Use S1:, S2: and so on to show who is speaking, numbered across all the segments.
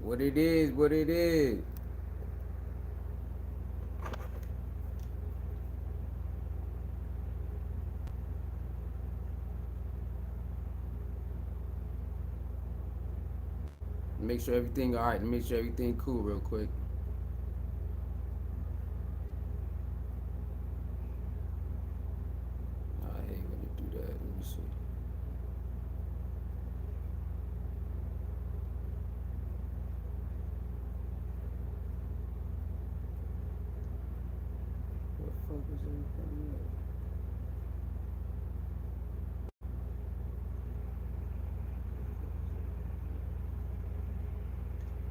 S1: What it is, what it is. Make sure everything all right. Make sure everything cool real quick. I hate when you do that. Let me see. What the fuck is everything at?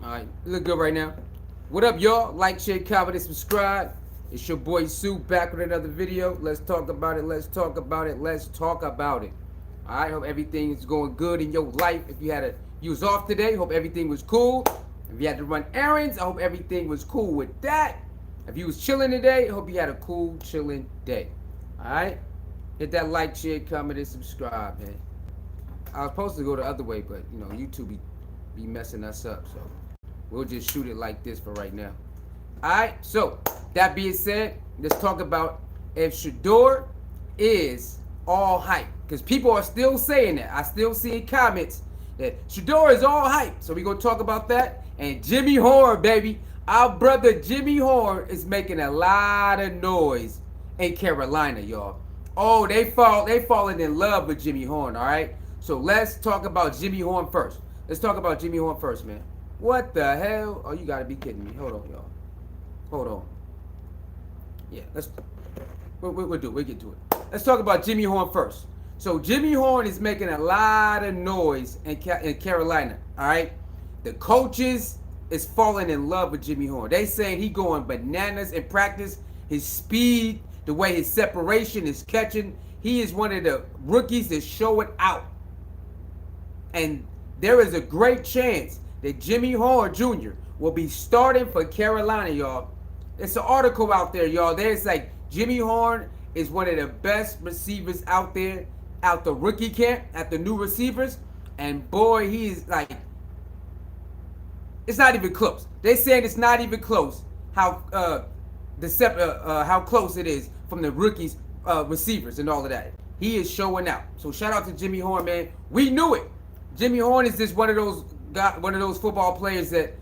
S1: All right, look good right now. What up, y'all? Like, share, comment, and subscribe. It's your boy Sue back with another video. Let's talk about it. Let's talk about it. Let's talk about it. All right, hope everything is going good in your life. If you was off today, hope everything was cool. If you had to run errands, I hope everything was cool with that. If you was chilling today, hope you had a cool, chilling day. All right, hit that like, share, comment, and subscribe, man. I was supposed to go the other way, but you know YouTube be messing us up, so we'll just shoot it like this for right now. Alright, so that being said, let's talk about if Shedeur is all hype. Because people are still saying that. I still see comments that Shedeur is all hype. So we're going to talk about that. And Jimmy Horn, baby. Our brother Jimmy Horn is making a lot of noise in Carolina, y'all. Oh, they falling in love with Jimmy Horn, alright? So let's talk about Jimmy Horn first. Let's talk about Jimmy Horn first, man. What the hell? Oh, you gotta be kidding me. Hold on, y'all. Hold on. Yeah, we'll get to it. Let's talk about Jimmy Horn first. So Jimmy Horn is making a lot of noise in Carolina, all right? The coaches is falling in love with Jimmy Horn. They saying he going bananas in practice. His speed, the way his separation is catching. He is one of the rookies that show it out. And there is a great chance that Jimmy Horn Jr. will be starting for Carolina, y'all. It's an article out there, y'all. There's like Jimmy Horn is one of the best receivers out there, out the rookie camp, at the new receivers. And boy, he's like, it's not even close. They're saying it's not even close how how close it is from the rookies, receivers and all of that. He is showing out. So shout out to Jimmy Horn, man. We knew it. Jimmy Horn is just one of those football players that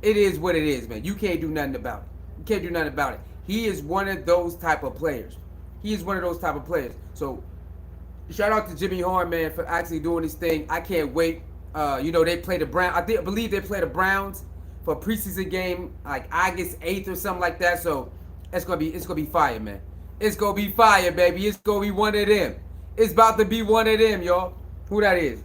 S1: it is what it is, man. You can't do nothing about it. You can't do nothing about it. He is one of those type of players. He is one of those type of players. So shout out to Jimmy Horn, man, for actually doing this thing. I can't wait. They play the Browns. I believe they play the Browns for a preseason game like August 8th or something like that. So it's gonna be fire, man. It's gonna be fire, baby. It's gonna be one of them. It's about to be one of them, y'all. Who that is?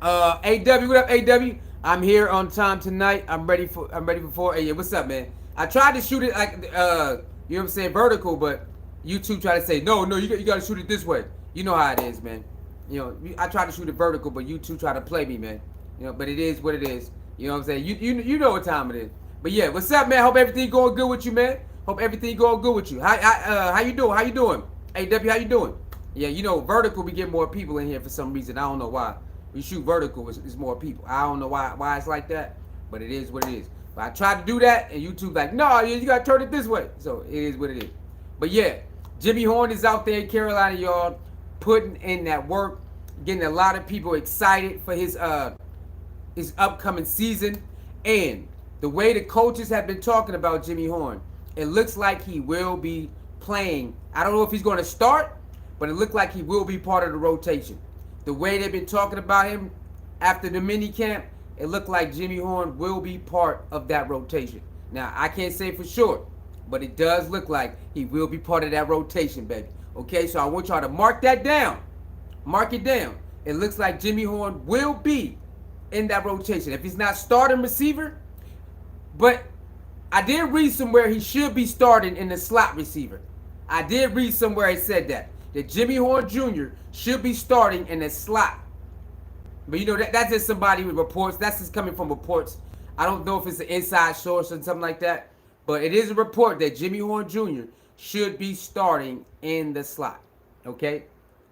S1: AW, what up, AW? I'm here on time tonight. I'm ready for 4 a.m. What's up, man? I tried to shoot it like you know what I'm saying, vertical, but YouTube tried to say no, you gotta shoot it this way. You know how it is, man. You know, I tried to shoot it vertical, but YouTube tried to play me, man. You know, but it is what it is. You know what I'm saying? You know what time it is. But yeah, what's up, man? Hope everything going good with you, man. Hope everything going good with you. How you doing? How you doing? AW, how you doing? Yeah, you know, vertical we get more people in here for some reason. I don't know why. We shoot vertical, it's more people. I don't know why it's like that, but it is what it is. But I tried to do that, and YouTube like, no, you gotta turn it this way. So it is what it is. But yeah, Jimmy Horn is out there in Carolina, y'all, putting in that work, getting a lot of people excited for his upcoming season. And the way the coaches have been talking about Jimmy Horn, it looks like he will be playing. I don't know if he's going to start, but it looks like he will be part of the rotation. The way they've been talking about him after the minicamp, it looked like Jimmy Horn will be part of that rotation. Now, I can't say for sure, but it does look like he will be part of that rotation, baby. Okay, so I want y'all to mark that down. Mark it down. It looks like Jimmy Horn will be in that rotation. If he's not starting receiver, but I did read somewhere he should be starting in the slot receiver. I did read somewhere it said that Jimmy Horn Jr. should be starting in the slot. But you know, that's just somebody with reports. That's just coming from reports. I don't know if it's an inside source or something like that. But it is a report that Jimmy Horn Jr. should be starting in the slot. Okay?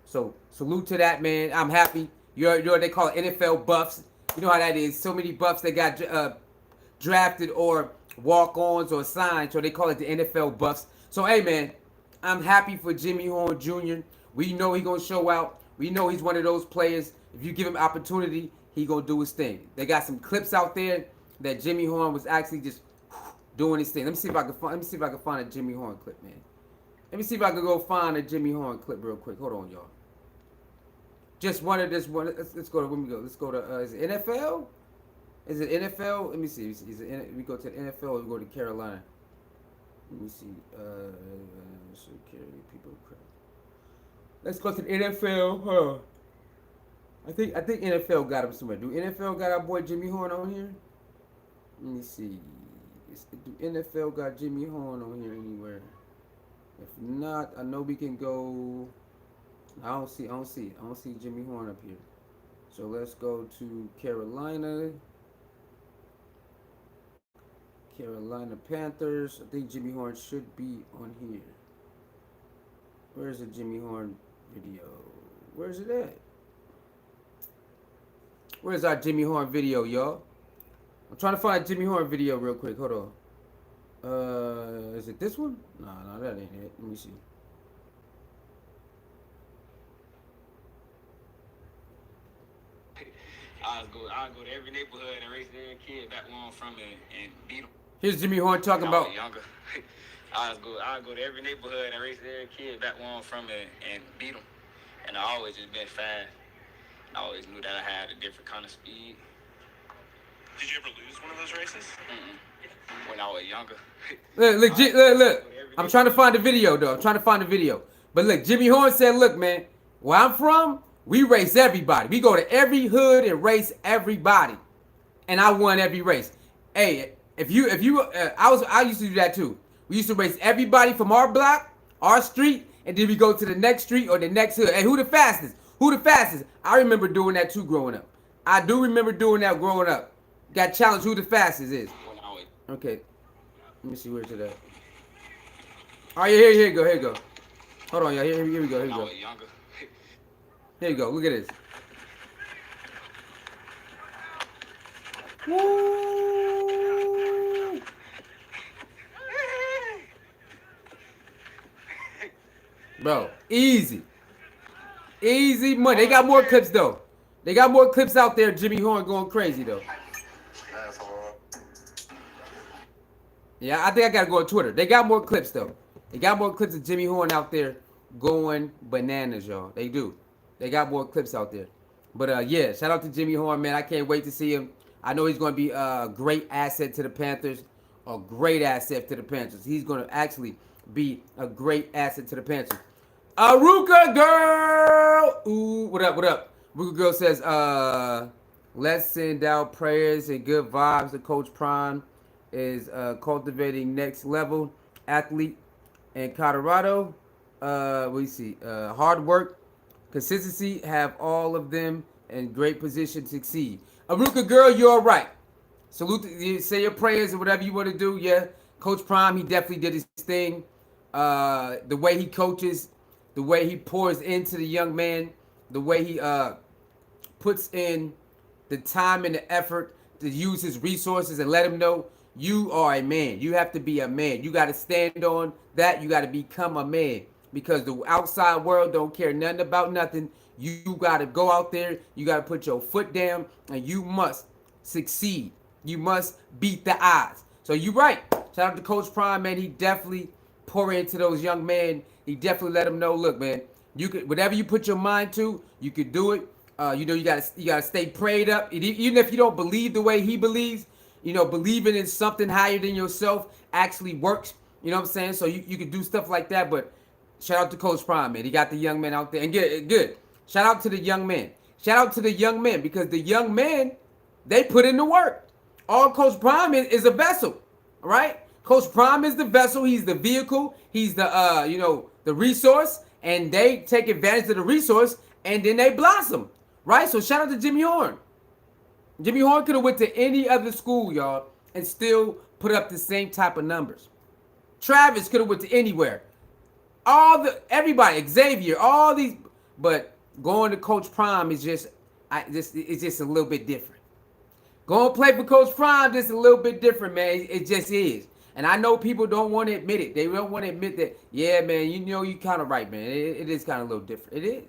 S1: So salute to that, man. I'm happy. You know what they call it, NFL buffs. You know how that is. So many buffs. They got drafted or walk-ons or signed, so they call it the NFL buffs. So, hey, man, I'm happy for Jimmy Horn Jr. We know he's going to show out. We know he's one of those players. If you give him opportunity, he going to do his thing. They got some clips out there that Jimmy Horn was actually just doing his thing. Let me see if I can find a Jimmy Horn clip, man. Let me see if I can go find a Jimmy Horn clip real quick. Hold on, y'all. Just one of this one. Let's go to, where we go? Let's go to, is it NFL? Is it NFL? Let me see. We go to the NFL or we go to Carolina? Let me see. People. Let's go to the NFL. Huh. I think NFL got him somewhere. Do NFL got our boy Jimmy Horn on here? Let me see. Do NFL got Jimmy Horn on here anywhere? If not, I know we can go. I don't see Jimmy Horn up here. So let's go to Carolina Panthers. I think Jimmy Horn should be on here. Where's the Jimmy Horn video? Where's it at? Where's our Jimmy Horn video, y'all? I'm trying to find a Jimmy Horn video real quick. Hold on. Is it this one? No, that ain't it. Let me see.
S2: I'll go to every neighborhood and race every kid back where I'm from and beat them.
S1: Here's Jimmy Horn talking about.
S2: Younger. I'll go to every neighborhood and race every kid back where I'm from and beat them. And I always just been fast. I always knew that I had a different kind of speed.
S3: Did you ever lose one of those races?
S2: When I was younger.
S1: Look. I'm trying to find the video, though. But look, Jimmy Horn said, look, man, where I'm from, we race everybody. We go to every hood and race everybody. And I won every race. Hey, I used to do that too. We used to race everybody from our block, our street, and then we go to the next street or the next hood. Hey, who the fastest? I remember doing that too growing up. I do remember doing that growing up. Got challenged who the fastest is. Okay. Let me see where's it at. Oh, yeah, here you go. Hold on, y'all. Here we go. Here you go. Look at this. Woo! Bro, easy money. They got more clips, though. They got more clips out there. Jimmy Horn going crazy, though. Yeah, I think I gotta go on Twitter. They got more clips though. They got more clips of Jimmy Horn out there going bananas, y'all. They do. They got more clips out there. But yeah, shout out to Jimmy Horn, man. I can't wait to see him. I know he's gonna be a great asset to the Panthers. He's gonna actually be a great asset to the Panthers. Ruka girl. Ooh, what up? Ruka girl says, let's send out prayers and good vibes to Coach Prime. Is cultivating next level athlete in Colorado. We see hard work, consistency, have all of them in great position to succeed. Aruka girl, you're right. Salute, say your prayers or whatever you want to do. Yeah, Coach Prime, he definitely did his thing. The way he coaches, the way he pours into the young man, the way he puts in the time and the effort to use his resources and let him know you are a man. You have to be a man. You got to stand on that. You got to become a man because the outside world don't care nothing about nothing. You got to go out there. You got to put your foot down and you must succeed. You must beat the odds. So you're right. Shout out to Coach Prime, man. He definitely pour into those young men. He definitely let them know, look, man, you could, whatever you put your mind to, you could do it. You gotta stay prayed up. Even if you don't believe the way he believes, believing in something higher than yourself actually works. You know what I'm saying? So you can do stuff like that. But shout out to Coach Prime, man. He got the young men out there. And good. Shout out to the young men. Shout out to the young men because the young men, they put in the work. All Coach Prime is a vessel, right? Coach Prime is the vessel. He's the vehicle. He's the the resource, and they take advantage of the resource, and then they blossom, right? So shout out to Jimmy Horn. Jimmy Horn could have went to any other school, y'all, and still put up the same type of numbers. Travis could have went to anywhere. Everybody, Xavier, all these, but going to Coach Prime is just a little bit different. Going to play for Coach Prime just a little bit different, man. It just is. And I know people don't want to admit it. They don't want to admit that, yeah, man, you know you kind of right, man. It is kind of a little different. It is.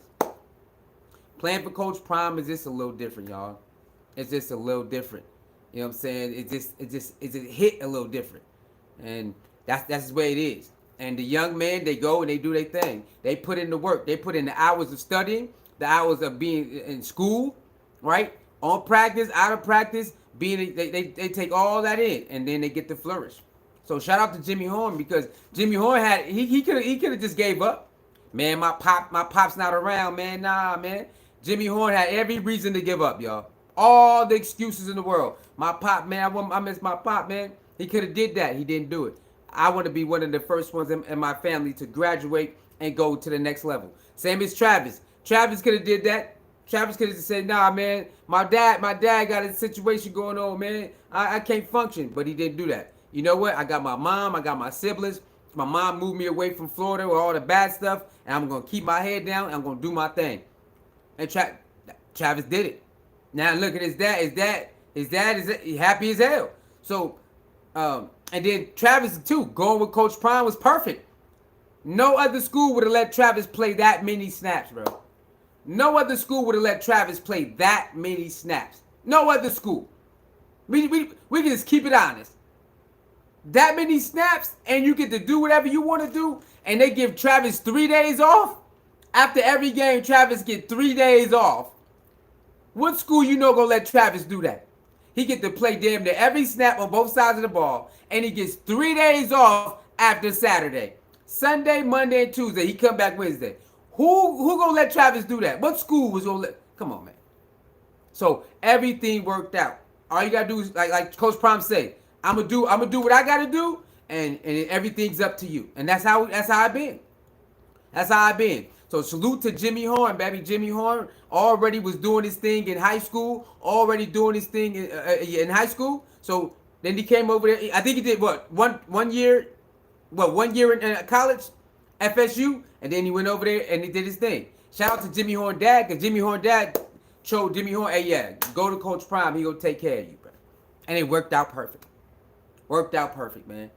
S1: Playing for Coach Prime is just a little different, y'all. It's just a little different. You know what I'm saying? It hit a little different. And that's the way it is. And the young men, they go and they do their thing. They put in the work. They put in the hours of studying, the hours of being in school, right? On practice, out of practice, they take all that in, and then they get to flourish. So shout out to Jimmy Horn, because Jimmy Horn had he could have just gave up. Man, my pop's not around, man. Nah, man. Jimmy Horn had every reason to give up, y'all. All the excuses in the world. My pop, man, I miss my pop, man. He could have did that. He didn't do it. I want to be one of the first ones in my family to graduate and go to the next level. Same as Travis. Travis could have did that. Travis could have said, nah, man, my dad got a situation going on, man. I can't function. But he didn't do that. You know what? I got my mom. I got my siblings. My mom moved me away from Florida with all the bad stuff. And I'm going to keep my head down. And I'm going to do my thing. And Travis did it. Now look at his dad. His dad is happy as hell. So, and then Travis too, going with Coach Prime was perfect. No other school would have let Travis play that many snaps, bro. No other school would have let Travis play that many snaps. No other school. We can just keep it honest. That many snaps, and you get to do whatever you want to do, and they give Travis 3 days off. After every game, Travis get 3 days off. What school you know gonna let Travis do that? He get to play damn near every snap on both sides of the ball, and he gets 3 days off after Saturday. Sunday, Monday, and Tuesday. He come back Wednesday. Who gonna let Travis do that? What school was gonna let? Come on, man. So everything worked out. All you gotta do is like Coach Prime say, I'm gonna do what I gotta do, and everything's up to you. And that's how I've been. That's how I've been. So salute to Jimmy Horn, baby. Jimmy Horn already was doing his thing in high school. Already doing his thing in high school. So then he came over there. I think he did what one year in college, FSU, and then he went over there and he did his thing. Shout out to Jimmy Horn dad, because Jimmy Horn dad showed Jimmy Horn, hey, yeah, go to Coach Prime. He gonna take care of you, bro. And it worked out perfect. Worked out perfect, man.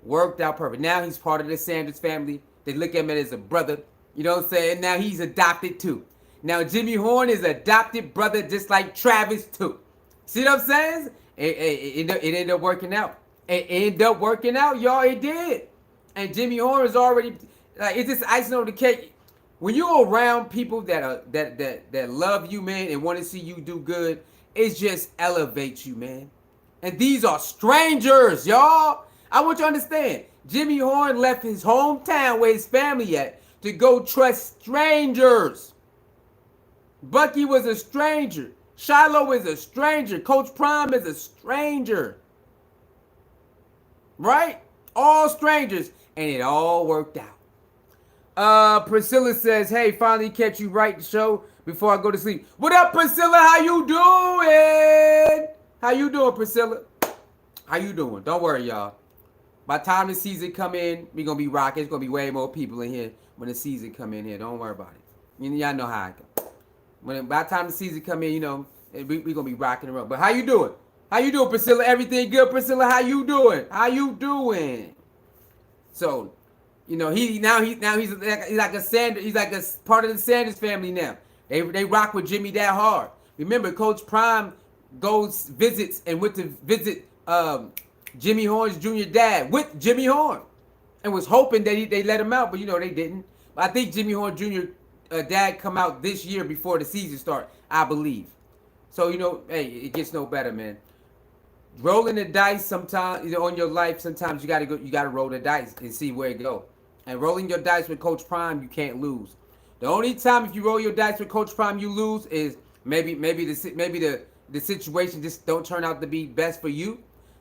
S1: Worked out perfect. Now he's part of the Sanders family. They look at him as a brother. You know what I'm saying? Now he's adopted too. Now Jimmy Horn is adopted brother just like Travis too. See what I'm saying? It ended up working out. It ended up working out, y'all. It did. And Jimmy Horn is already like, it's just icing on the cake. When you're around people that love you, man, and want to see you do good, it just elevates you, man. And these are strangers, y'all. I want you to understand. Jimmy Horn left his hometown where his family at to go trust strangers. Bucky was a stranger. Shiloh is a stranger. Coach Prime is a stranger. Right? All strangers. And it all worked out. Priscilla says, hey, finally catch you right show before I go to sleep. What up, Priscilla? How you doing? How you doing, Priscilla? How you doing? Don't worry, y'all. By the time the season come in, we going to be rocking. It's going to be way more people in here when the season come in here. Don't worry about it. Y'all know how I go. By the time the season come in, you know, we going to be rocking and rolling. But how you doing? How you doing, Priscilla? Everything good, Priscilla? How you doing? How you doing? So, you know, he's like a Sanders. He's like a part of the Sanders family now. They rock with Jimmy that hard. Remember, Coach Prime visits and went to visit Jimmy Horn's junior dad with Jimmy Horn, and was hoping that they let him out, but you know they didn't. But I think Jimmy Horn Jr. Dad come out this year before the season start, I believe. So you know, hey, it gets no better, man. Rolling the dice sometimes on your life. Sometimes you gotta roll the dice and see where it go. And rolling your dice with Coach Prime, you can't lose. The only time if you roll your dice with Coach Prime you lose is maybe the situation just don't turn out to be best for you.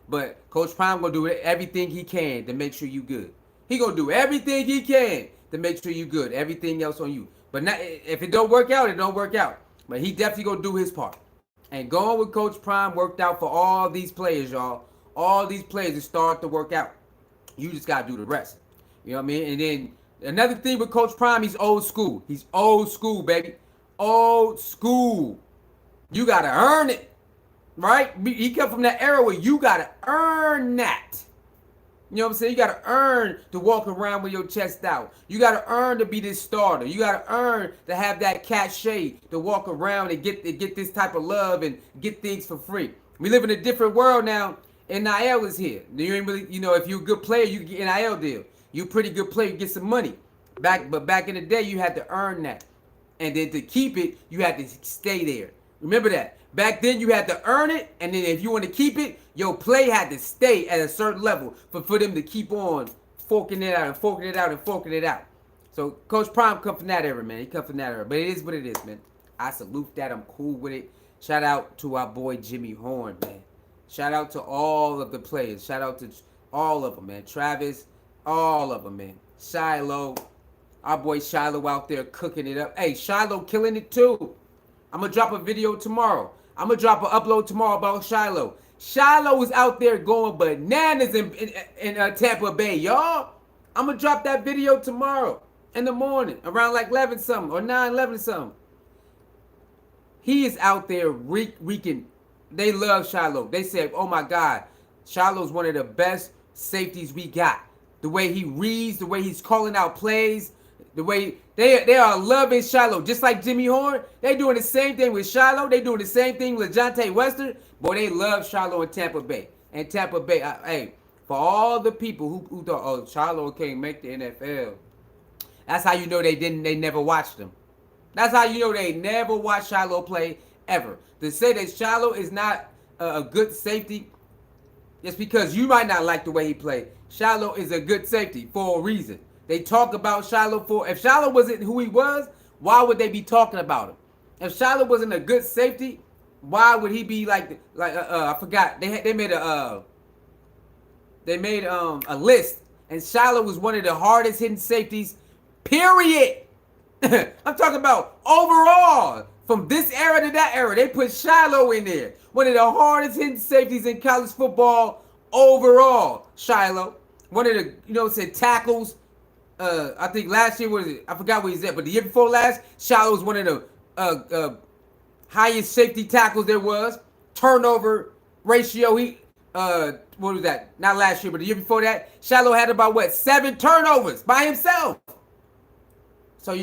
S1: But Coach Prime gonna do everything he can to make sure you good. He gonna do everything he can to make sure you good. Everything else on you. But not, if it don't work out, it don't work out. But he definitely gonna do his part. And going with Coach Prime worked out for all these players, y'all. All these players start to work out. You just gotta do the rest. You know what I mean? And then another thing with Coach Prime, he's old school. He's old school, baby. Old school. You gotta earn it. right? He come from that era where you got to earn that. You know what I'm saying? You got to earn to walk around with your chest out. You got to earn to be this starter. You got to earn to have that cachet to walk around and get this type of love and get things for free. We live in a different world now. NIL is here. You ain't really, if you're a good player, you can get NIL deal. You're a pretty good player, you get some money. But back in the day, you had to earn that. And then to keep it, you had to stay there. Remember that. Back then, you had to earn it, and then if you want to keep it, your play had to stay at a certain level for them to keep on forking it out and forking it out and forking it out. So Coach Prime come from that era, man. He come from that era. But it is what it is, man. I salute that. I'm cool with it. Shout out to our boy Jimmy Horn, man. Shout out to all of the players. Shout out to all of them, man. Travis, all of them, man. Shiloh. Our boy Shiloh out there cooking it up. Hey, Shiloh killing it too. I'm going to drop a video tomorrow. I'm going to drop an upload tomorrow about Shiloh. Shiloh is out there going bananas in Tampa Bay, y'all. I'm going to drop that video tomorrow in the morning around like 11 something or 9, 11 something. He is out there wreaking. They love Shiloh. They said, oh my God, Shiloh's one of the best safeties we got. The way he reads, the way he's calling out plays, the way they are loving Shiloh. Just like Jimmy Horn, they doing the same thing with Shiloh. They doing the same thing with LeJontay Western. Boy, they love Shiloh in Tampa Bay. And Tampa Bay, hey, for all the people who thought, oh, Shiloh can't make the NFL. That's how you know they never watched him. That's how you know they never watched Shiloh play ever. To say that Shiloh is not a good safety, just because you might not like the way he played. Shiloh is a good safety for a reason. They talk about Shiloh if Shiloh wasn't who he was, why would they be talking about him? If Shiloh wasn't a good safety, why would he be I forgot. They made a list, and Shiloh was one of the hardest hitting safeties, period. I'm talking about overall. From this era to that era, they put Shiloh in there. One of the hardest hitting safeties in college football overall. Shiloh. One of the, tackles. I think last year, I forgot where he's at, but the year before last, Shiloh was one of the highest safety tackles there was. Turnover ratio, what was that? Not last year, but the year before that, Shiloh had about, 7 turnovers by himself. So,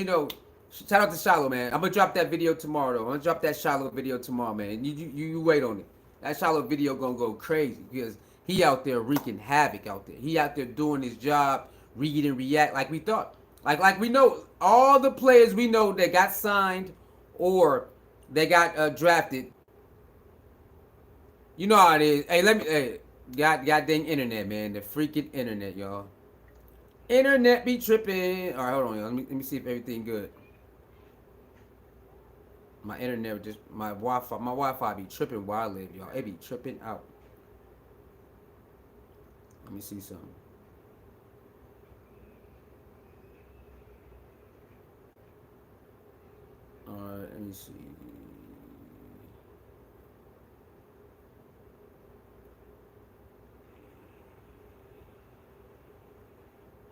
S1: shout out to Shiloh, man. I'm going to drop that video tomorrow, though. I'm going to drop that Shiloh video tomorrow, man. You wait on it. That Shiloh video going to go crazy because he out there wreaking havoc out there. He out there doing his job, read and react like we thought. Like we know, all the players we know that got signed or they got drafted. You know how it is. Hey, God dang internet, man. The freaking internet, y'all. Internet be tripping. All right, hold on, y'all. Let me see if everything good. My internet my Wi-Fi be tripping where I live, y'all. It be tripping out. Let me see something. All right, let me see.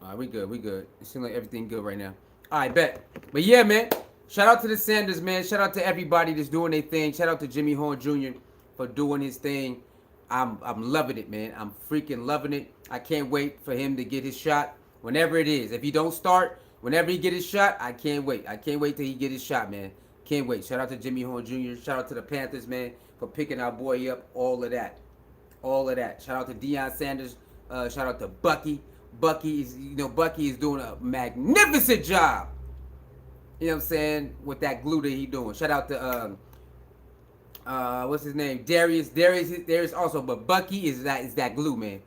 S1: All right, we good. It seems like everything good right now. All right, bet. But yeah, man. Shout out to the Sanders, man. Shout out to everybody that's doing their thing. Shout out to Jimmy Horn Jr. for doing his thing. I'm loving it, man. I'm freaking loving it. I can't wait for him to get his shot whenever it is. If he don't start, whenever he get his shot, I can't wait. I can't wait till he get his shot, man. Can't wait. Shout out to Jimmy Horn Jr. Shout out to the Panthers, man, for picking our boy up. All of that. Shout out to Deion Sanders. Shout out to Bucky. Bucky is doing a magnificent job. You know what I'm saying? With that glue that he doing. Shout out to what's his name? Darius also, but Bucky is that glue, man.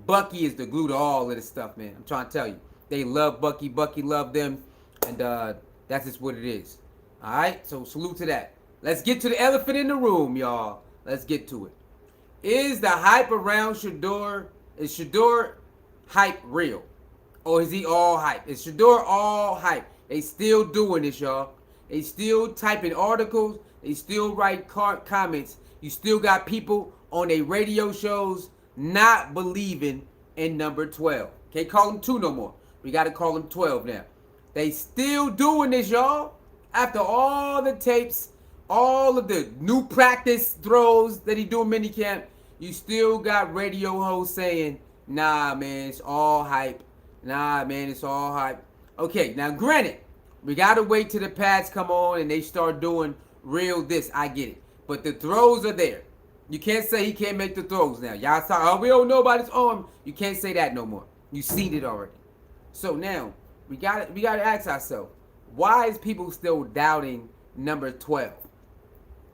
S1: Bucky is the glue to all of this stuff, man. I'm trying to tell you. They love Bucky. Bucky love them. And that's just what it is. Alright? So salute to that. Let's get to the elephant in the room, y'all. Let's get to it. Is the hype around Shedeur? Is Shedeur hype real? Or is he all hype? Is Shedeur all hype? They still doing this, y'all. They still typing articles. They still write comments. You still got people on their radio shows not believing in number 12. Can't call him 2 no more. We got to call him 12 now. They still doing this, y'all. After all the tapes, all of the new practice throws that he do in minicamp, you still got radio hosts saying, nah, man, it's all hype. Nah, man, it's all hype. Okay, now granted, we got to wait till the pads come on and they start doing real this. I get it. But the throws are there. You can't say he can't make the throws now. Y'all talk, oh, we don't know about his arm. You can't say that no more. You seen it already. So now, we gotta ask ourselves, why is people still doubting number 12?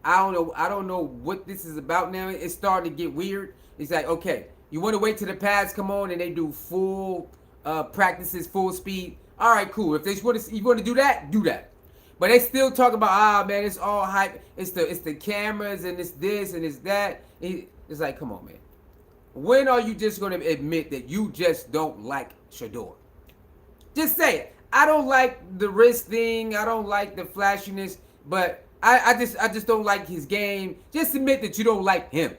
S1: I don't know what this is about now. It's starting to get weird. It's like, okay, you want to wait till the pads come on and they do full practices, full speed. All right, cool. If you want to do that, do that. But they still talk about, man, it's all hype. It's the cameras and it's this and it's that. It's like, come on, man. When are you just going to admit that you just don't like Shedeur? Just say it. I don't like the wrist thing. I don't like the flashiness. But I just don't like his game. Just admit that you don't like him.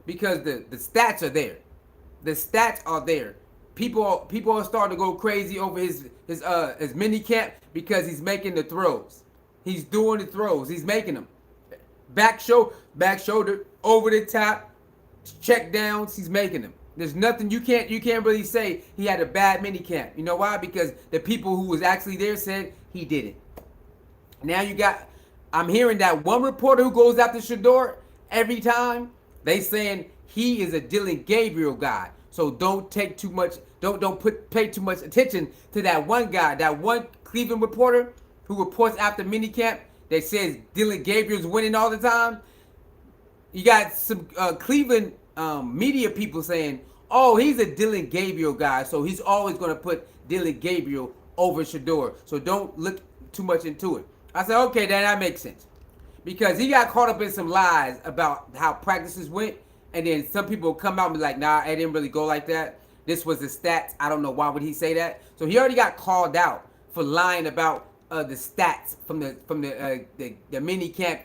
S1: Because the stats are there. The stats are there. People are starting to go crazy over his mini camp because he's making the throws. He's doing the throws. He's making them. Back shoulder, over the top, check downs. He's making them. There's nothing you can't really say he had a bad mini camp. You know why? Because the people who was actually there said he didn't. Now I'm hearing that one reporter who goes after Shedeur every time. They saying he is a Dylan Gabriel guy. So don't take too much. Pay too much attention to that one guy, that one Cleveland reporter who reports after minicamp that says Dylan Gabriel's winning all the time. You got some Cleveland media people saying, "Oh, he's a Dylan Gabriel guy, so he's always going to put Dylan Gabriel over Shedeur. So don't look too much into it." I said, "Okay, then that makes sense," because he got caught up in some lies about how practices went. And then some people come out and be like, nah, it didn't really go like that. This was the stats. I don't know why would he say that. So he already got called out for lying about the stats from the mini camp,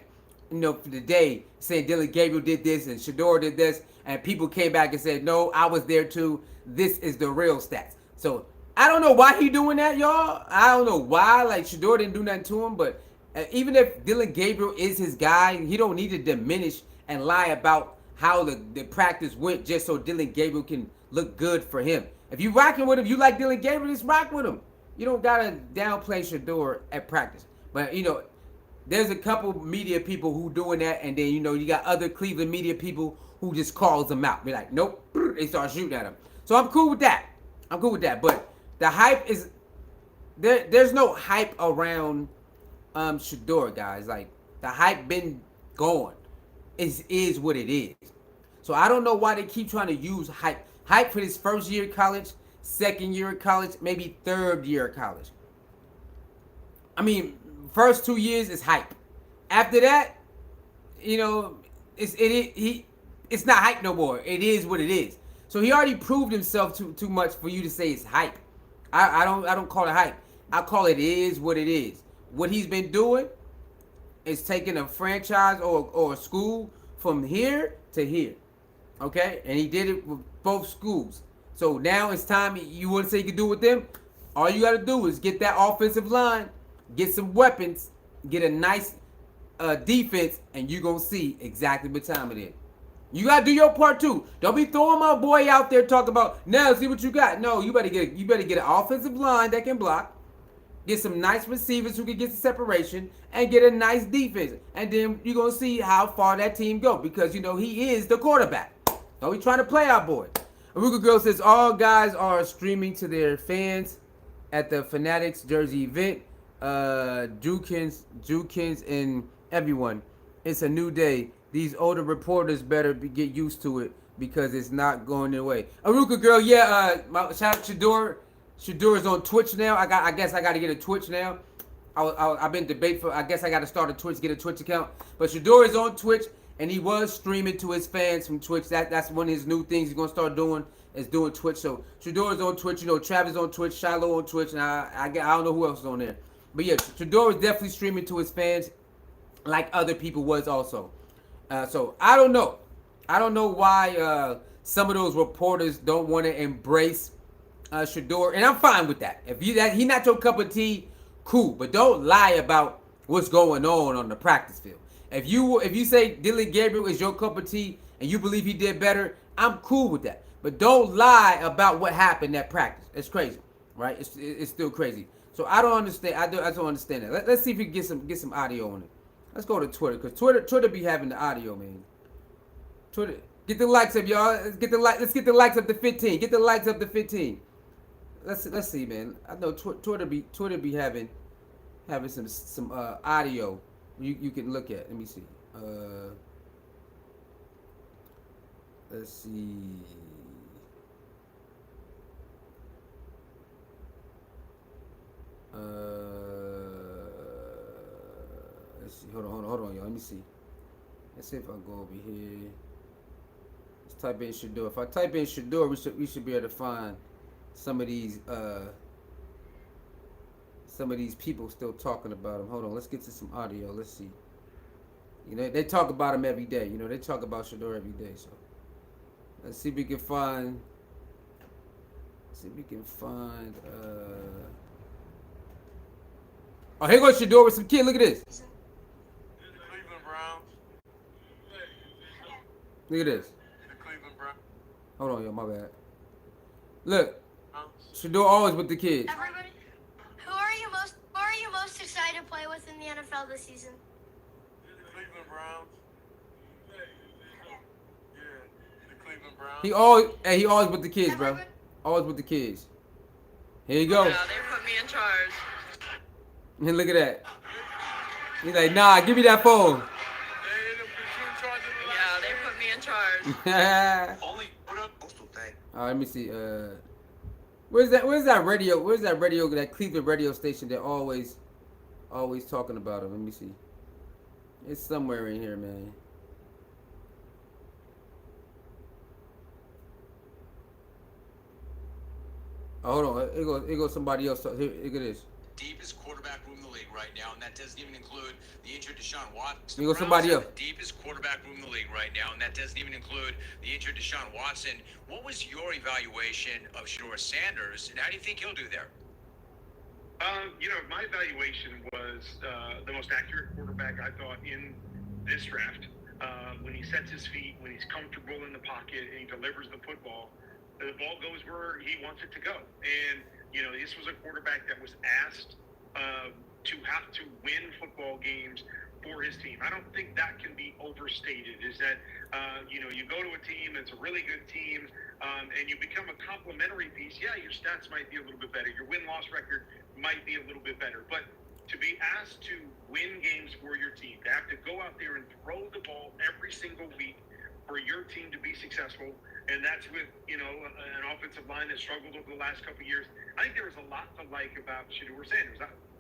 S1: for the day, saying Dylan Gabriel did this and Shedeur did this. And people came back and said, no, I was there too. This is the real stats. So I don't know why he doing that, y'all. I don't know why. Like, Shedeur didn't do nothing to him. But even if Dylan Gabriel is his guy, he don't need to diminish and lie about how the practice went just so Dylan Gabriel can look good for him. If you rocking with him, you like Dylan Gabriel, just rock with him. You don't gotta downplay Shedeur at practice. But there's a couple media people who doing that, and then you got other Cleveland media people who just calls them out. Be like, nope, they start shooting at him. So I'm cool with that. But the hype is there's no hype around Shedeur, guys. Like, the hype been gone. Is what it is. So I don't know why they keep trying to use hype. Hype for his first year of college, second year of college, maybe third year of college. I mean, first 2 years is hype. After that, it's not hype no more. It is what it is. So he already proved himself too much for you to say it's hype. I don't call it hype. I call it is what it is. What he's been doing is taking a franchise or a school from here to here. Okay? And he did it with both schools. So now it's time. You want to say you can do it with them? All you got to do is get that offensive line, get some weapons, get a nice defense, and you're going to see exactly what time it is. You got to do your part too. Don't be throwing my boy out there talking about, now see what you got. No, you better get an offensive line that can block. Get some nice receivers who can get the separation and get a nice defense. And then you're going to see how far that team go because, he is the quarterback. Don't be trying to play our boy. Aruka Girl says, all guys are streaming to their fans at the Fanatics Jersey event. Jukins, and everyone. It's a new day. These older reporters better get used to it because it's not going their way. Aruka Girl, shout out Shedeur. Shedeur is on Twitch now. I guess I got to get a Twitch now. I've been debating for. I guess I got to start a Twitch, get a Twitch account. But Shedeur is on Twitch, and he was streaming to his fans from Twitch. That's one of his new things he's gonna start doing is doing Twitch. So Shedeur is on Twitch. Travis on Twitch, Shiloh on Twitch, and I don't know who else is on there. But yeah, Shedeur is definitely streaming to his fans, like other people was also. So I don't know. I don't know why some of those reporters don't want to embrace Shedeur, and I'm fine with that. If he not your cup of tea, cool. But don't lie about what's going on the practice field. If you say Dylan Gabriel is your cup of tea and you believe he did better, I'm cool with that. But don't lie about what happened at practice. It's crazy, right? It's still crazy. So I don't understand. I don't understand that. Let's see if we can get some audio on it. Let's go to Twitter, because Twitter be having the audio, man. Twitter, get the likes up, y'all. Let's get the likes up to 15. Get the likes up to 15. Let's see, man. I know Twitter be having some audio you can look at. Let me see. Let's see. Let's see. Hold on, y'all. Let me see. Let's see if I go over here. Let's type in Shedeur. If I type in Shedeur, we should be able to find some of these people still talking about him. Hold on, let's get to some audio. Let's see. You know, they talk about him every day. You know, they talk about Shedeur every day. So let's see if we can find. Oh, here goes Shedeur with some kid. Look at this.
S3: The Cleveland Browns.
S1: Look at this.
S3: The Cleveland Browns.
S1: Hold on, yo, my bad. Look, Shedeur always with the kids.
S4: Everybody, who are you most excited to play with in the NFL this season?
S3: The Cleveland Browns. Yeah, the Cleveland Browns.
S1: He always with the kids, bro. Always with the kids. Here you go.
S5: Yeah, they put me in charge.
S1: And look at that. He's like, nah, give me that phone.
S5: Yeah, they put me in charge.
S3: Only put up postal thing.
S1: All right, let me see. Where's that radio? Where's that radio? That Cleveland radio station that always talking about him. Let me see. It's somewhere in here, man. Oh, hold on. Here goes somebody else. Here, look at this.
S6: Deepest quarterback room in the league right now, and that doesn't even include the injured Deshaun Watson.
S1: Here goes somebody else.
S6: The deepest quarterback room in the league right now, and that doesn't even include the injured Deshaun Watson. What was your evaluation of Shedeur Sanders, and how do you think he'll do there?
S3: My evaluation was the most accurate quarterback I thought in this draft. When he sets his feet, when he's comfortable in the pocket, and he delivers the football, the ball goes where he wants it to go. And this was a quarterback that was asked to have to win football games for his team. I don't think that can be overstated, is that, you go to a team that's a really good team, and you become a complementary piece. Yeah, your stats might be a little bit better. Your win-loss record might be a little bit better. But to be asked to win games for your team, to have to go out there and throw the ball every single week for your team to be successful, and that's with, an offensive line that struggled over the last couple of years. I think there was a lot to like about Shedeur Sanders.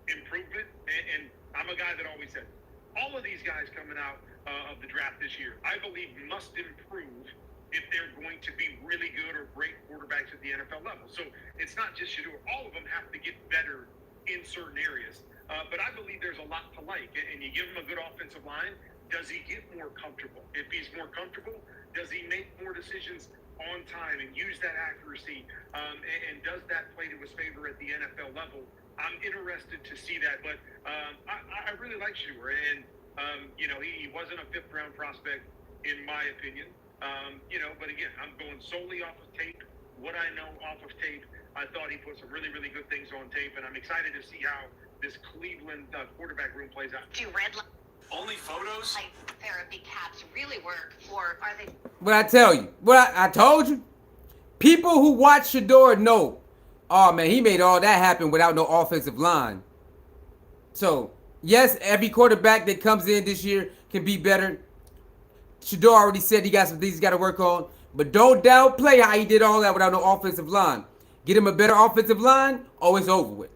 S3: Improvement, and I'm a guy that always said, all of these guys coming out of the draft this year, I believe must improve if they're going to be really good or great quarterbacks at the NFL level. So it's not just Shedeur. All of them have to get better in certain areas. But I believe there's a lot to like. And you give him a good offensive line, does he get more comfortable? If he's more comfortable, does he make more decisions on time and use that accuracy? And does that play to his favor at the NFL level? I'm interested to see that. But I really like Shedeur. And, he wasn't a fifth-round prospect, in my opinion. But again, I'm going solely off of tape. What I know off of tape, I thought he put some really, really good things on tape. And I'm excited to see how this Cleveland quarterback room plays out.
S4: Do red
S3: Only photos?
S4: pair of big caps really work, or are they?
S1: What I tell you, I told you, people who watch Shedeur know, oh man, he made all that happen without no offensive line. So yes, every quarterback that comes in this year can be better. Shedeur already said he got some things he's got to work on, but don't downplay how he did all that without no offensive line. Get him a better offensive line, oh, it's over with.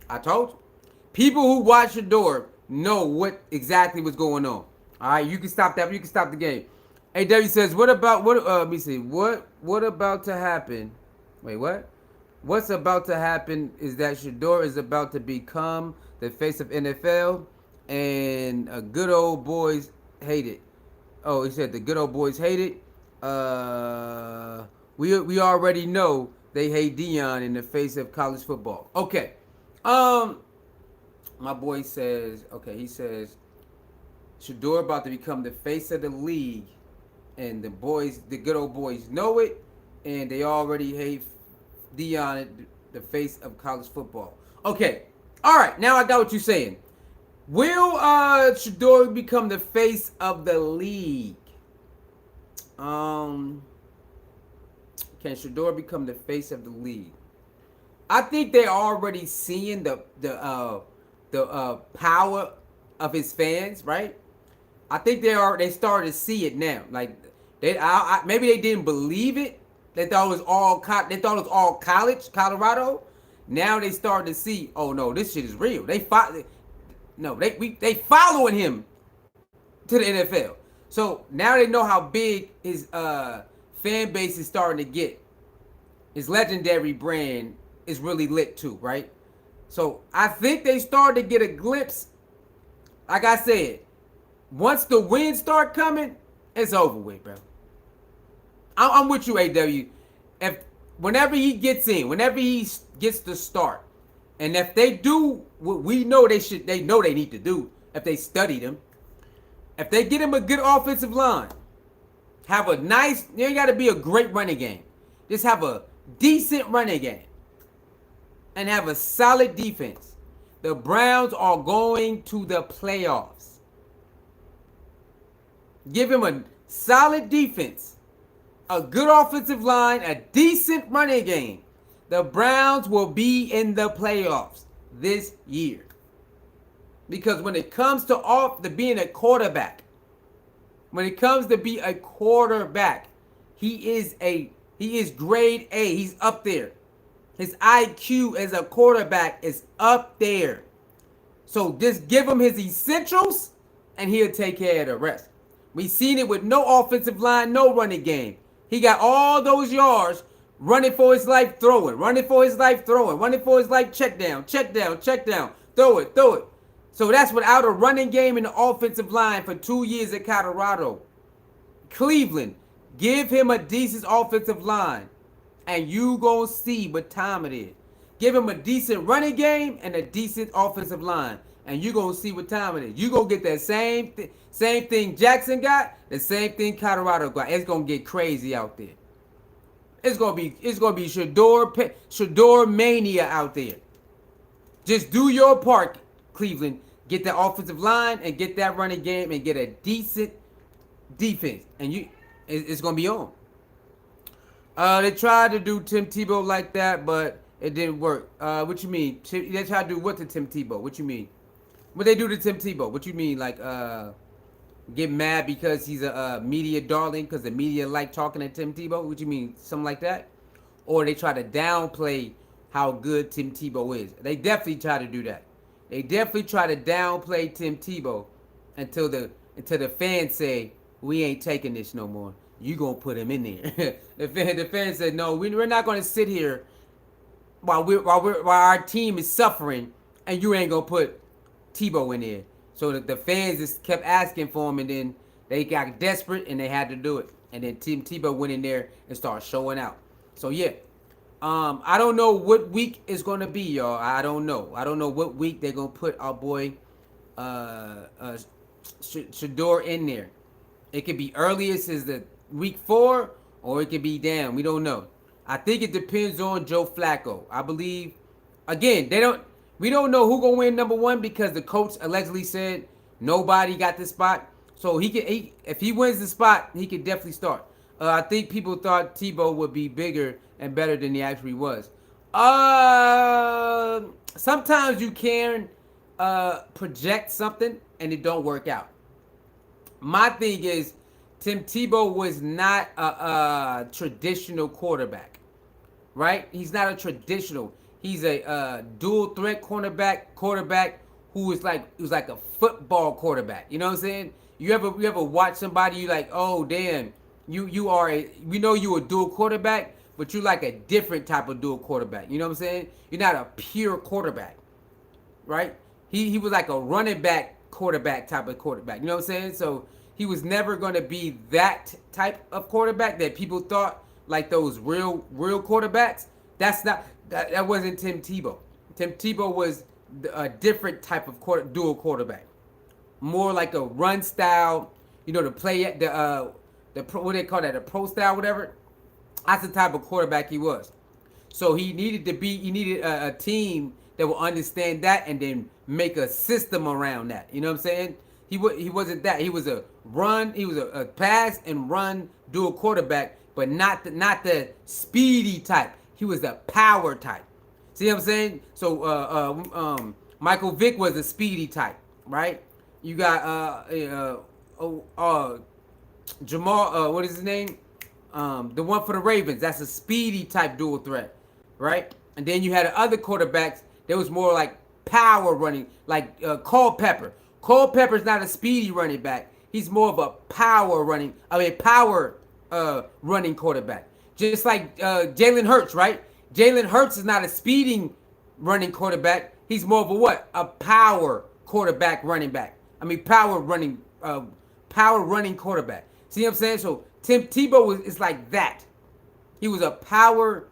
S1: I told you. People who watch Shedeur know what exactly was going on. All right, you can stop that. You can stop the game. Hey, Debbie says, let me see. What about to happen? Wait, what? What's about to happen is that Shedeur is about to become the face of NFL, and good old boys hate it. Oh, he said the good old boys hate it. We already know they hate Deion in the face of college football. Okay. My boy says, okay, he says, Shedeur about to become the face of the league, and the boys, the good old boys, know it, and they already hate Deion, the face of college football. Okay, all right. Now I got what you're saying. Will Shedeur become the face of the league? Can Shedeur become the face of the league? I think they're already seeing the power of his fans, right? I think they started to see it now. Like maybe they didn't believe it. They thought it was all college, Colorado. Now they started to see, oh no, this shit is real. They following him to the NFL. So now they know how big his fan base is starting to get. His legendary brand is really lit too, right? So I think they started to get a glimpse. Like I said, once the wins start coming, it's over with, bro. I'm with you, AW. Whenever he gets in, whenever he gets to start, and if they do what we know they know they need to do, if they study them, if they get him a good offensive line, have a nice, you ain't got to be a great running game. Just have a decent running game and have a solid defense. The Browns are going to the playoffs. Give him a solid defense, a good offensive line, a decent running game. The Browns will be in the playoffs this year. Because when it comes to being a quarterback, he is grade A. He's up there. His IQ as a quarterback is up there. So just give him his essentials and he'll take care of the rest. We've seen it with no offensive line, no running game. He got all those yards running for his life, throwing, running for his life, throwing, running for his life, check down, throw it. So that's without a running game in the offensive line for 2 years at Colorado. Cleveland, give him a decent offensive line, and you gonna see what time it is. Give him a decent running game and a decent offensive line, and you gonna see what time it is. You gonna get that same thing Jackson got, the same thing Colorado got. It's gonna get crazy out there. It's gonna be Shedeur mania out there. Just do your part, Cleveland. Get that offensive line and get that running game and get a decent defense, and it's gonna be on. They tried to do Tim Tebow like that, but it didn't work. What you mean? They tried to do what to Tim Tebow? What you mean? What they do to Tim Tebow? What you mean? Like get mad because he's a media darling because the media like talking to Tim Tebow? What you mean? Something like that? Or they try to downplay how good Tim Tebow is? They definitely try to do that. They definitely try to downplay Tim Tebow until the fans say, we ain't taking this no more. You gonna put him in there. the fans said, no, we're not gonna sit here while our team is suffering and you ain't gonna put Tebow in there. So the fans just kept asking for him, and then they got desperate and they had to do it. And then Tim Tebow went in there and started showing out. So yeah. I don't know what week it's gonna be, y'all. I don't know what week they're gonna put our boy Shedeur in there. It could be earliest as the week 4, or it could be down. We don't know. I think it depends on Joe Flacco. I believe, again, we don't know who gonna win number 1 because the coach allegedly said nobody got the spot. So if he wins the spot, he could definitely start. I think people thought Tebow would be bigger and better than he actually was. Sometimes you can project something and it don't work out. My thing is, Tim Tebow was not a traditional quarterback, right? He's not a traditional. He's a dual threat quarterback who was like a football quarterback. You know what I'm saying? You ever watch somebody, you like, oh damn, you are we know you a dual quarterback, but you like a different type of dual quarterback. You know what I'm saying? You're not a pure quarterback, right? He was like a running back quarterback type of quarterback. You know what I'm saying? So he was never going to be that type of quarterback that people thought like those real quarterbacks. That wasn't Tim Tebow. Tim Tebow was a different type of dual quarterback. more like a run style, the play what they call that, a pro style, whatever. That's the type of quarterback he was. So he needed a team that will understand that and then make a system around that. You know what I'm saying? He wasn't that. He was a pass and run dual quarterback, but not the speedy type. He was the power type. See what I'm saying? So Michael Vick was a speedy type, right? You got Jamal, what is his name? The one for the Ravens. That's a speedy type dual threat, right? And then you had other quarterbacks that was more like power running, like Culpepper. Culpepper's not a speedy running back. He's more of a power running quarterback. Just like Jalen Hurts, right? Jalen Hurts is not a speeding running quarterback. He's more of a what? A power quarterback running back. Power running quarterback. See what I'm saying? So Tim Tebow is like that. He was a power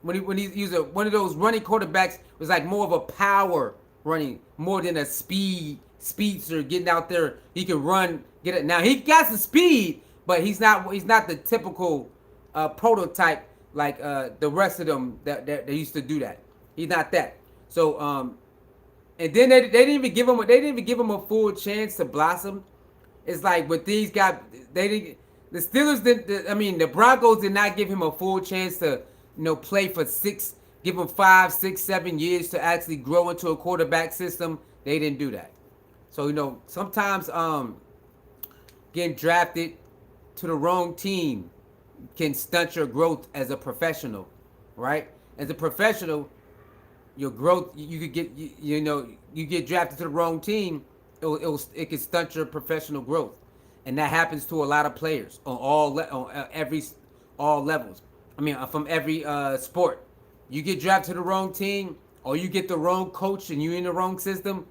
S1: when he was one of those running quarterbacks, was like more of a power running more than a speedster getting out there. He can run, get it. Now he got some speed, but he's not the typical prototype like the rest of them that used to do that. He's not that. So and then they didn't even give him a full chance to blossom. It's like with these guys, the Steelers the Broncos did not give him a full chance to play for give him 5, 6, 7 years to actually grow into a quarterback system. They didn't do that. So sometimes getting drafted to the wrong team can stunt your growth as a professional, right? As a professional, your growth, you could get you get drafted to the wrong team, it can stunt your professional growth, and that happens to a lot of players on all levels. From every sport. You get drafted to the wrong team, or you get the wrong coach, and you're in the wrong system,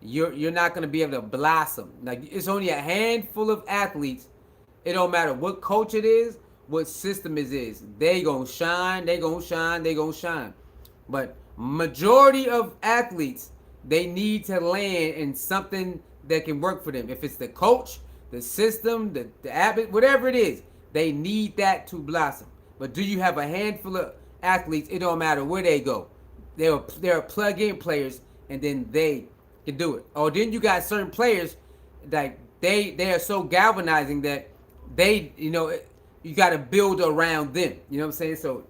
S1: you're not going to be able to blossom. Like, it's only a handful of athletes. It don't matter what coach it is, what system it is. They gonna shine. But majority of athletes, they need to land in something that can work for them. If it's the coach, the system, the habit, whatever it is, they need that to blossom. But do you have a handful of athletes? It don't matter where they go. They're plug-in players, and then they can do it. Or then you got certain players that they are so galvanizing that they, you got to build around them. You know what I'm saying? So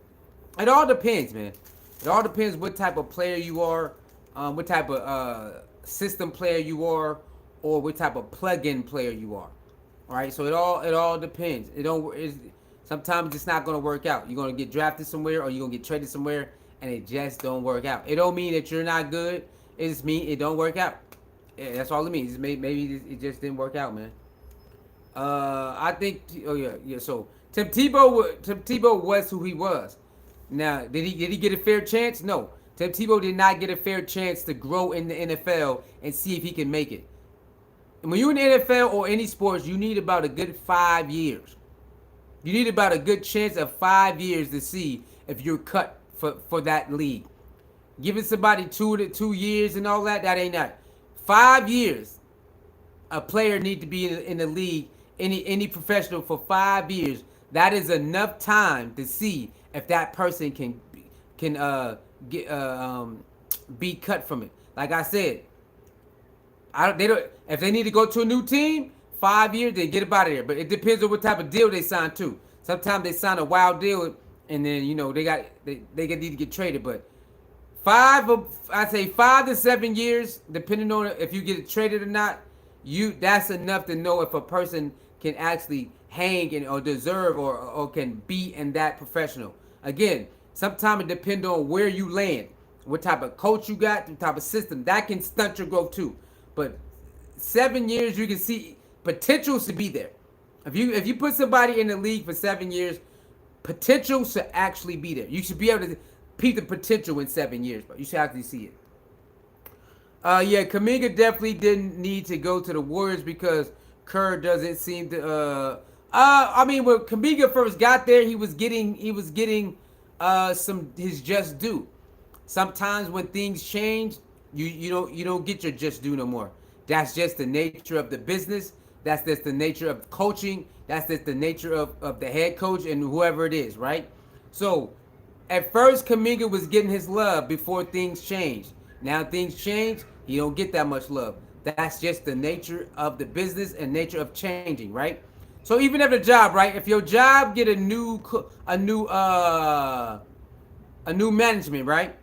S1: it all depends, man. It all depends what type of player you are, what type of system player you are, or what type of plug-in player you are. All right. So it all depends. Sometimes it's not going to work out. You're going to get drafted somewhere, or you're going to get traded somewhere, and it just don't work out. It don't mean that you're not good. It just means it don't work out. Yeah, that's all it means. Maybe it just didn't work out, man. I think. Oh yeah. So Tim Tebow was who he was. Now, did he get a fair chance? No. Tim Tebow did not get a fair chance to grow in the NFL and see if he can make it. And when you're in the NFL or any sports, you need about a good 5 years. You need about a good chance of 5 years to see if you're cut for that league. Giving somebody 2 years and all that ain't that. 5 years, a player need to be in the league, any professional for 5 years. That is enough time to see if that person can be cut from it. Like I said, if they need to go to a new team, 5 years, then get up out of there. But it depends on what type of deal they sign too. Sometimes they sign a wild deal, and then they need to get traded. But 5 to 7 years, depending on if you get traded or not, that's enough to know if a person can actually hang or deserve or can be in that professional. Again, sometimes it depends on where you land, what type of coach you got, the type of system that can stunt your growth too. But 7 years, you can see potential to be there. If you put somebody in the league for 7 years, potential should actually be there. You should be able to peep the potential in 7 years, but you should actually see it. Yeah, Kuminga definitely didn't need to go to the Warriors because Kerr doesn't seem to. When Kuminga first got there, he was getting his just due. Sometimes when things change, you don't get your just due no more. That's just the nature of the business. That's just the nature of coaching. That's just the nature of the head coach and whoever it is, right? So at first, Kuminga was getting his love before things changed. Now things change, he don't get that much love. That's just the nature of the business and nature of changing, right? So even if the job, right? If your job get a new management, right?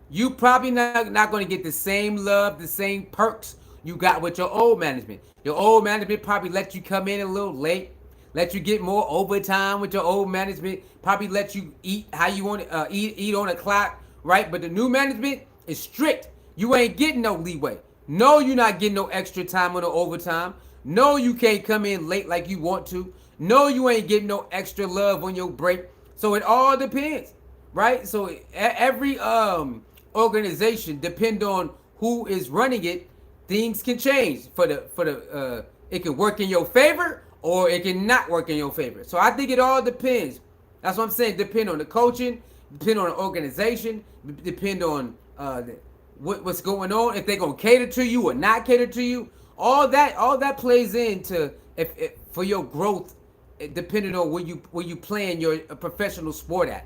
S1: You probably not going to get the same love, the same perks you got with your old management. Your old management probably let you come in a little late, let you get more overtime with your old management, probably let you eat how you want to eat on a clock, right? But the new management is strict. You ain't getting no leeway. No, you're not getting no extra time on the overtime. No, you can't come in late like you want to. No, you ain't getting no extra love on your break. So it all depends, right? So every organization, depend on who is running it, things can change it can work in your favor or it can not work in your favor. So I think it all depends. That's what I'm saying. Depend on the coaching, depend on the organization, depend on what's going on, if they're gonna cater to you or not cater to you. All that plays into if for your growth, depending on where you playing your professional sport at,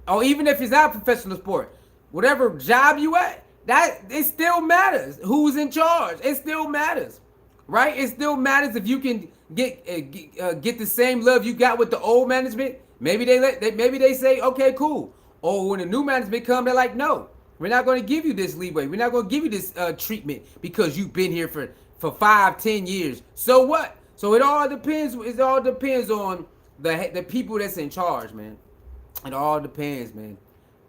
S1: or even if it's not a professional sport, whatever job you at, that it still matters. Who's in charge? It still matters, right? It still matters if you can get the same love you got with the old management. Maybe they say, okay, cool. Or when the new management come, they're like, no, we're not going to give you this leeway. We're not going to give you this treatment because you've been here for 5-10 years. So what? So it all depends. It all depends on the people that's in charge, man. It all depends, man.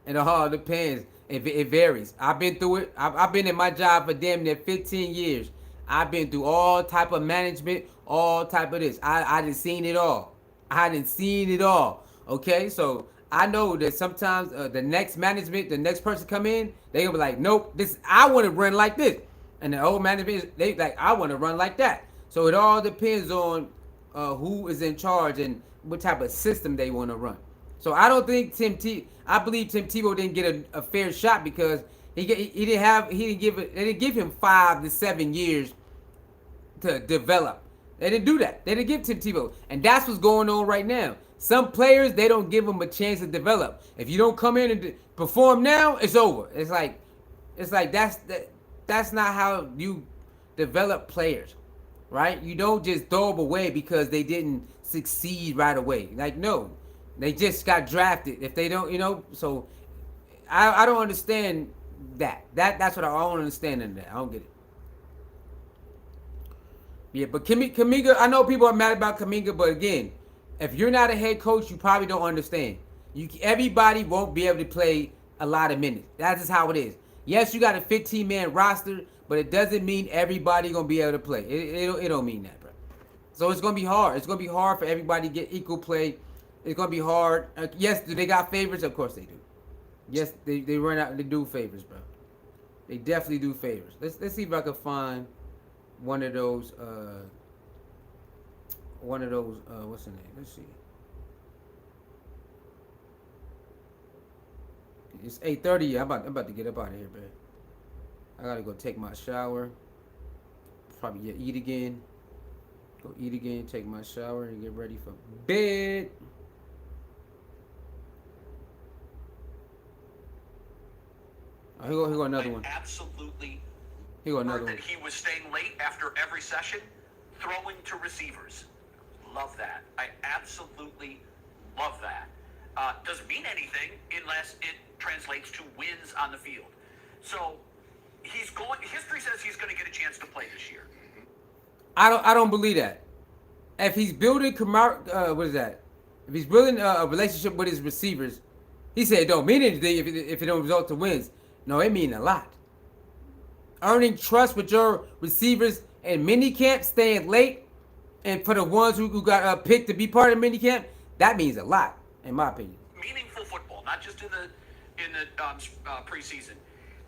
S1: It all depends. It varies. I've been through it. I've been in my job for damn near 15 years. I've been through all type of management, all type of this. I done seen it all. I done seen it all. Okay, so I know that sometimes the next management, the next person come in, they gonna be like, nope, I want to run like this, and the old management, they like, I want to run like that. So it all depends on who is in charge and what type of system they want to run. So I don't think I believe Tim Tebow didn't get a fair shot because they didn't give him 5 to 7 years to develop. They didn't do that. They didn't give Tim Tebow, and that's what's going on right now. Some players, they don't give them a chance to develop. If you don't come in and perform now, it's over. It's like that's not how you develop players, right? You don't just throw them away because they didn't succeed right away. Like, no, they just got drafted. If they don't, so I don't understand that. That's what I don't understand in that. I don't get it. Yeah, but Kuminga, I know people are mad about Kuminga, but again, if you're not a head coach, you probably don't understand. Everybody won't be able to play a lot of minutes. That's just how it is. Yes, you got a 15-man roster, but it doesn't mean everybody gonna be able to play. It don't mean that, bro. So it's gonna be hard. It's gonna be hard for everybody to get equal play. It's gonna be hard. Yes, do they got favorites? Of course they do. Yes, they run out. They do favors, bro. They definitely do favors. Let's see if I can find one of those. What's the name? Let's see. It's 8:30. I'm about to get up out of here, bro. I gotta go take my shower. Probably eat again. Go eat again, take my shower, and get ready for bed. Oh, here go another one.
S7: Absolutely.
S1: Here go another one.
S7: That he was staying late after every session, throwing to receivers. Love that. I absolutely love that. Doesn't mean anything unless it translates to wins on the field. So history says he's going to get a chance to play this year.
S1: I don't believe that. If he's building what is that? If he's building a relationship with his receivers, he said it don't mean anything if it don't result to wins. No, it mean a lot. Earning trust with your receivers in minicamp, staying late, and for the ones who got picked to be part of minicamp, that means a lot, in my opinion.
S7: Meaningful football, not just in the preseason.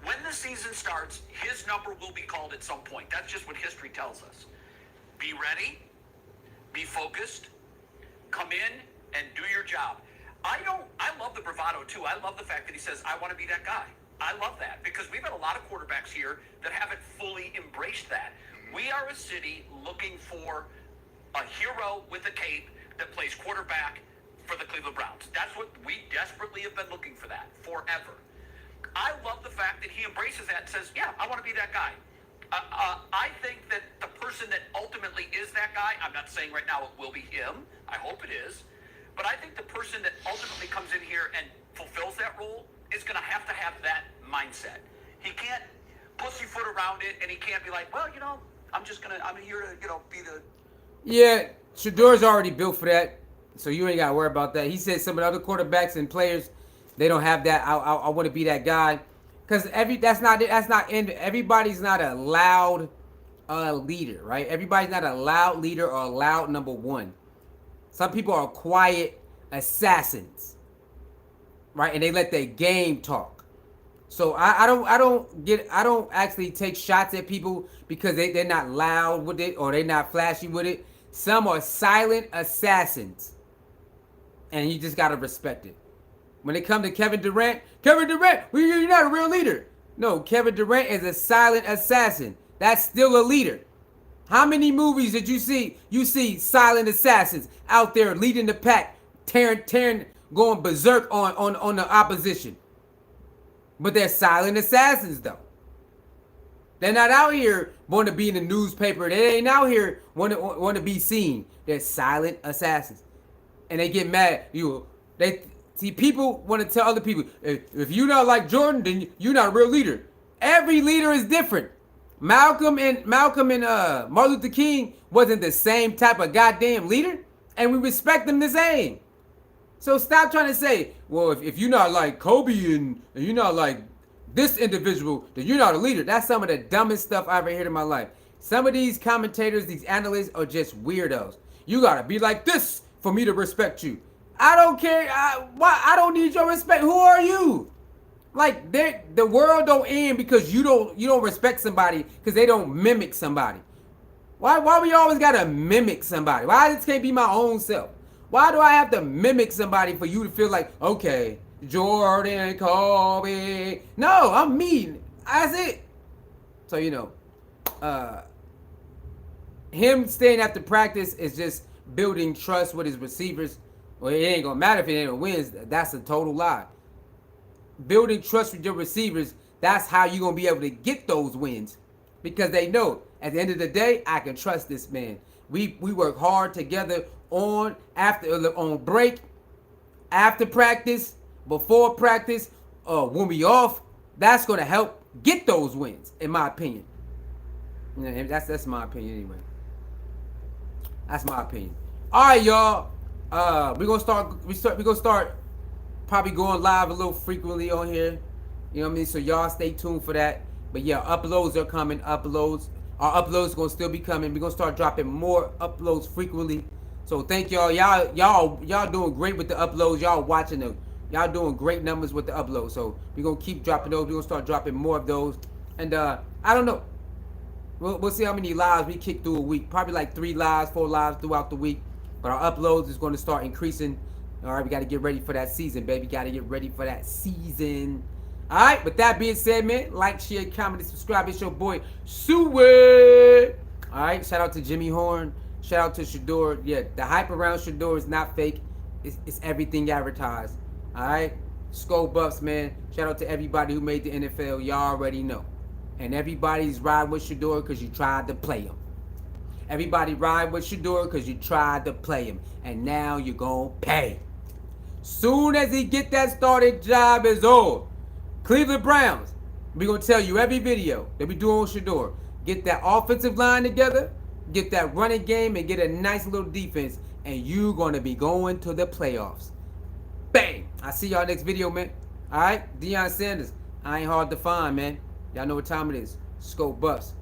S7: When the season starts, his number will be called at some point. That's just what history tells us. Be ready, be focused, come in and do your job. I love the bravado too. I love the fact that he says, I want to be that guy. I love that because we've had a lot of quarterbacks here that haven't fully embraced that. We are a city looking for a hero with a cape that plays quarterback for the Cleveland Browns. That's what we desperately have been looking for that forever. I love the fact that he embraces that and says, yeah, I want to be that guy. I think that the person that ultimately is that guy, I'm not saying right now it will be him. I hope it is. But I think the person that ultimately comes in here and fulfills that role is going to have that mindset. He can't pussyfoot around it, and he can't be like, well, I'm here to, be the...
S1: Yeah, Shedeur's already built for that, so you ain't got to worry about that. He said some of the other quarterbacks and players, they don't have that. I want to be that guy. Because everybody's not a loud leader, right? Everybody's not a loud leader or a loud number one. Some people are quiet assassins, right? And they let their game talk. So I don't actually take shots at people because they're not loud with it or they're not flashy with it. Some are silent assassins, and you just gotta respect it. When it comes to Kevin Durant, you're not a real leader. No, Kevin Durant is a silent assassin. That's still a leader. How many movies did you see? You see silent assassins out there leading the pack, tearing, going berserk on the opposition. But they're silent assassins, though. They're not out here wanting to be in the newspaper. They ain't out here want to be seen. They're silent assassins, and they get mad. See, people want to tell other people, if you're not like Jordan, then you're not a real leader. Every leader is different. Malcolm and Martin Luther King wasn't the same type of goddamn leader, and we respect them the same. So stop trying to say, well, if you're not like Kobe and you're not like this individual, then you're not a leader. That's some of the dumbest stuff I've ever heard in my life. Some of these commentators, these analysts are just weirdos. You gotta be like this for me to respect you. I don't care. I don't need your respect. Who are you? Like, the world don't end because you don't respect somebody because they don't mimic somebody. Why we always gotta mimic somebody? Why this can't be my own self? Why do I have to mimic somebody for you to feel like, okay, Jordan, Kobe? No, I'm me. That's it. So, him staying after practice is just building trust with his receivers. Well, it ain't gonna matter if it ain't wins. That's a total lie. Building trust with your receivers, that's how you're gonna be able to get those wins. Because they know at the end of the day, I can trust this man. We work hard together on break, after practice, before practice, when we off. That's gonna help get those wins, in my opinion. That's my opinion anyway. That's my opinion. All right, y'all. We're gonna start probably going live a little frequently on here. You know what I mean? So y'all stay tuned for that. But yeah, uploads are coming. Our uploads gonna still be coming. We're gonna start dropping more uploads frequently. So thank y'all. Y'all doing great with the uploads. Y'all watching them. Y'all doing great numbers with the uploads. So we're gonna keep dropping those. We're gonna start dropping more of those. And I don't know. We'll see how many lives we kick through a week. Probably like 3 lives, 4 lives throughout the week. But our uploads is going to start increasing. All right, we got to get ready for that season, baby. Got to get ready for that season. All right, with that being said, man, like, share, comment, and subscribe. It's your boy, Suey. All right, shout out to Jimmy Horn. Shout out to Shedeur. Yeah, the hype around Shedeur is not fake. It's everything advertised. All right, Skull Buffs, man. Shout out to everybody who made the NFL. Y'all already know. And everybody's riding with Shedeur because you tried to play him. Everybody ride with Shedeur because you tried to play him. And now you're going to pay. Soon as he get that starting job is over. Cleveland Browns, we're going to tell you every video that we do on Shedeur. Get that offensive line together. Get that running game and get a nice little defense. And you're going to be going to the playoffs. Bang! I'll see y'all next video, man. All right? Deion Sanders. I ain't hard to find, man. Y'all know what time it is. Scope Buffs.